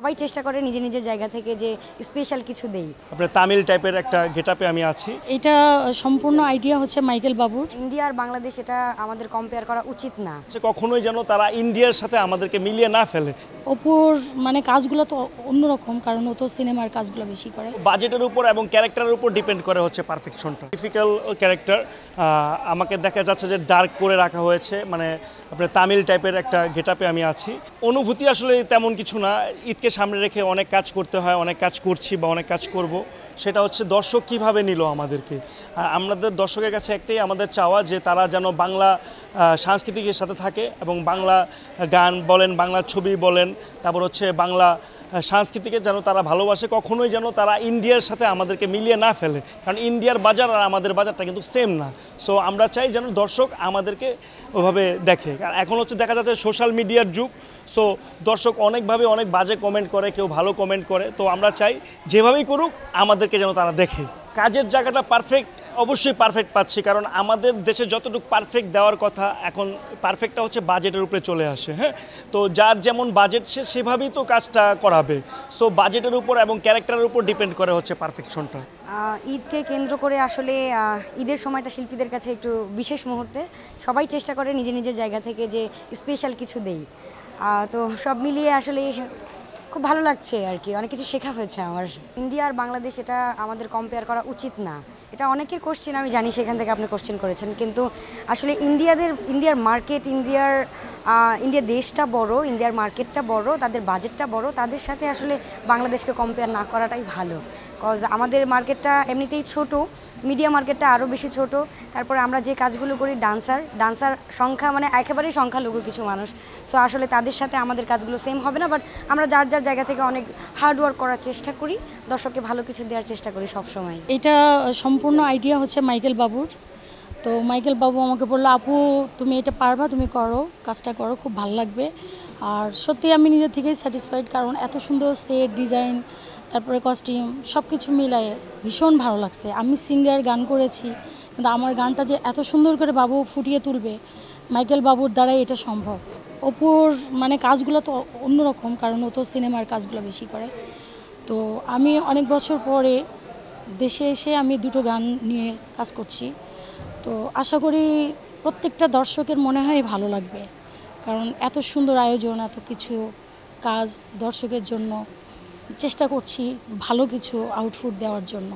সবাই চেষ্টা করে নিজের নিজের জায়গা থেকে যে স্পেশাল কিছু দেই। আপনার তামিল টাইপের একটা গেটআপে আমি আছি। এটা সম্পূর্ণ আইডিয়া হচ্ছে মাইকেল বাবুর। ইন্ডিয়া আর বাংলাদেশ এটা আমাদের কম্পেয়ার করা উচিত না। কখনোই যেন তারা ইন্ডিয়ার সাথে আমাদেরকে মিলিয়ে না ফেলে। অপুর কাজগুলো তো অন্যরকম, কারণ ও তো সিনেমার কাজগুলো বেশি করে। বাজেটের উপর এবং ক্যারেক্টারের উপর ডিপেন্ড করে হচ্ছে পারফেকশনটা। ডিফিকাল্ট ক্যারেক্টার আমাকে দেখা যাচ্ছে যে ডার্ক করে রাখা হয়েছে, আপনার তামিল টাইপের একটা গেটআপে আমি আছি। অনুভূতি আসলে তেমন কিছু না, ঈদকে সামনে রেখে অনেক কাজ করতে হয়, অনেক কাজ করছি বা অনেক কাজ করব। সেটা হচ্ছে দর্শক কিভাবে নিল আমাদেরকে। আমাদের দর্শকের কাছে একটাই আমাদের চাওয়া যে তারা যেন বাংলা সাংস্কৃতিকের সাথে থাকে এবং বাংলা গান বলেন, বাংলা ছবি বলেন, তারপর হচ্ছে বাংলা সংস্কৃতিকে যেন তারা ভালোবাসে। কখনোই যেন তারা ইন্ডিয়ার সাথে আমাদেরকে মিলিয়ে না ফেলে, কারণ ইন্ডিয়ার বাজার আর আমাদের বাজারটা কিন্তু সেম না। সো আমরা চাই যেন দর্শক আমাদেরকে ওভাবে দেখে। আর এখন হচ্ছে দেখা যাচ্ছে সোশ্যাল মিডিয়ার যুগ, সো দর্শক অনেকভাবে অনেক বাজে কমেন্ট করে, কেউ ভালো কমেন্ট করে। তো আমরা চাই যেভাবেই করুক আমাদেরকে যেন তারা দেখে। কাজের জায়গাটা পারফেক্ট, অবশ্যই পারফেক্ট পাচ্ছি, কারণ আমাদের দেশে যতটুকু পারফেক্ট দেওয়ার কথা, এখন পারফেক্টটা হচ্ছে বাজেটের উপরে চলে আসে। হ্যাঁ, তো যার যেমন বাজেট সে সেভাবেই তো কাজটা করাবে। সো বাজেটের উপর এবং ক্যারেক্টারের উপর ডিপেন্ড করে হচ্ছে পারফেকশনটা। ঈদকে কেন্দ্র করে আসলে ঈদের সময়টা শিল্পীদের কাছে একটু বিশেষ মুহূর্তে। সবাই চেষ্টা করে নিজের নিজের জায়গা থেকে যে স্পেশাল কিছু দেই। তো সব মিলিয়ে আসলে খুব ভালো লাগছে আর কি, অনেক কিছু শেখা হয়েছে আমার। ইন্ডিয়া আর বাংলাদেশ এটা আমাদের কম্পেয়ার করা উচিত না, এটা অনেকের কোশ্চেন, আমি জানি সেখান থেকে আপনি কোশ্চেন করেছেন। কিন্তু আসলে ইন্ডিয়ার মার্কেট, ইন্ডিয়া দেশটা বড়, ইন্ডিয়ার মার্কেটটা বড়, তাদের বাজেটটা বড়, তাদের সাথে আসলে বাংলাদেশকে কম্পেয়ার না করাটাই ভালো। কজ আমাদের মার্কেটটা এমনিতেই ছোট, মিডিয়া মার্কেটটা আরও বেশি ছোট। তারপরে আমরা যে কাজগুলো করি, ডান্সার সংখ্যা একেবারেই সংখ্যালঘু কিছু মানুষ। সো আসলে তাদের সাথে আমাদের কাজগুলো সেম হবে না, বাট আমরা যার যার জায়গা থেকে অনেক হার্ড ওয়ার্ক করার চেষ্টা করি, দর্শককে ভালো কিছু দেওয়ার চেষ্টা করি সবসময়। এটা সম্পূর্ণ আইডিয়া হচ্ছে মাইকেল বাবুর। তো মাইকেল বাবু আমাকে বললো, আপু তুমি এটা পারবা, তুমি করো, কাজটা করো, খুব ভালো লাগবে। আর সত্যি আমি নিজের থেকেই স্যাটিসফাইড, কারণ এত সুন্দর সেট ডিজাইন, তারপরে কস্টিউম সব কিছু মিলায়ে ভীষণ ভালো লাগছে। আমি সিঙ্গার, গান করেছি, কিন্তু আমার গানটা যে এত সুন্দর করে বাবু ফুটিয়ে তুলবে, মাইকেল বাবুর দ্বারাই এটা সম্ভব। অপুর কাজগুলো তো অন্যরকম, কারণ ও তো সিনেমার কাজগুলো বেশি করে। তো আমি অনেক বছর পরে দেশে এসে আমি দুটো গান নিয়ে কাজ করছি। তো আশা করি প্রত্যেকটা দর্শকের মনে হয় ভালো লাগবে, কারণ এত সুন্দর আয়োজন, এত কিছু কাজ দর্শকের জন্য চেষ্টা করছি ভালো কিছু আউটপুট দেওয়ার জন্য।